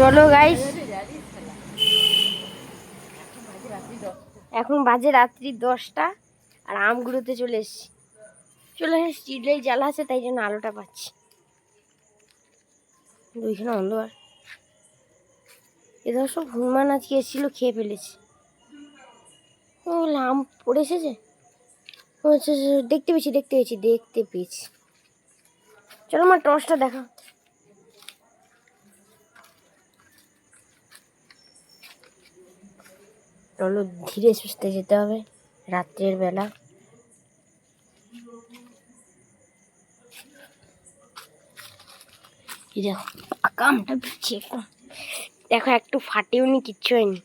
চলো গাইস, এখন বাজে রাত্রি 10টা আর আমগুলোতে চলে এসছি। চলে স্ট্রিট লাইট জ্বালা আছে তাই জন্য আলোটা পাচ্ছি। ওইখানে অন্ধকার। এদের সব হনুমান আজকে এসেছিল, খেয়ে ফেলেছে। ও আম পড়ে এসেছে। দেখতে পেয়েছি। চলো আমার টর্চটা দেখা। চলো ধীরে সুস্থে যেতে হবে রাত্রের বেলা। দেখো আমটা পিছিয়ে দেখো, একটু ফাটেও নি, কিচ্ছু হয়নি।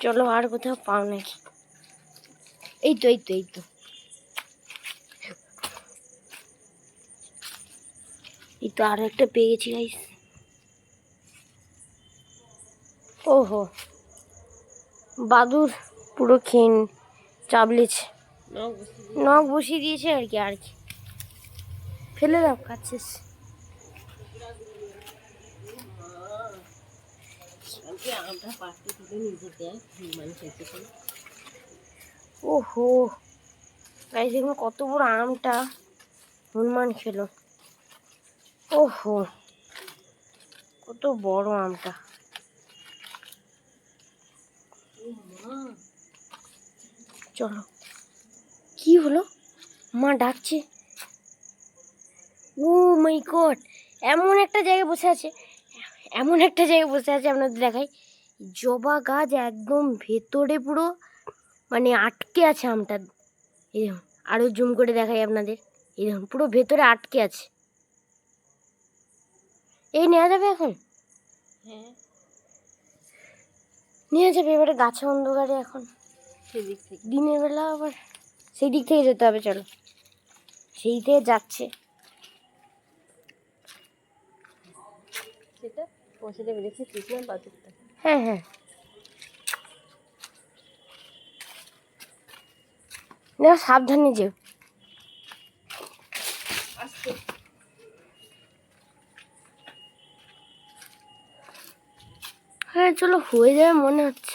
চলো আর কোথাও পাও নাকি? এই তো আরো একটা পেয়ে গেছি গাইস। ওহো, বাদুর পুরো খেয়ে চাবলেছে, নখ বসিয়ে দিয়েছে আর কি ফেলে দাও, কাজ শেষ। ওহো গাইস, দেখুন কত বড় আমটা হনুমান খেলো। ওহো, কত বড় আমটা। চলো, কি হলো? মা ডাকছে। ও মাই গড, এমন একটা জায়গায় বসে আছে আপনাদের দেখাই। জবা গাছ একদম ভেতরে পুরো মানে আটকে আছে আমটা। এই দেখুন, আরো জুম করে দেখাই আপনাদের। এই দেখুন পুরো ভেতরে আটকে আছে। এই নেওয়া যাবে এখন? হ্যাঁ নেওয়া যাবে। এবারে গাছে অন্ধকারে এখন সেদিক থেকে, দিনের বেলা আবার সেই দিক থেকে যেতে হবে। চলো, সেই থেকে যাচ্ছে সেটা পৌঁছে দেবে। দেখছিস না বাদুরটা? হ্যাঁ, দেখো সাবধানে যেও। হ্যাঁ চলো, হয়ে যাবে মনে হচ্ছে।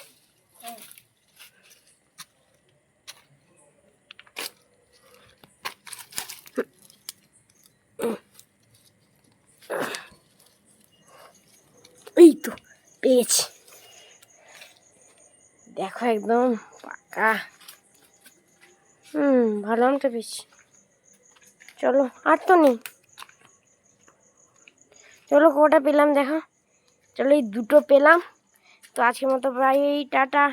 এই তো পেয়েছি, দেখো একদম পাকা। ভালো আমটা পেয়েছি। চলো, আর তো নেই। চলো কটা পেলাম দেখা। চলো এই দুটো পেলাম। তো আজকের মতো প্রায় টাটা।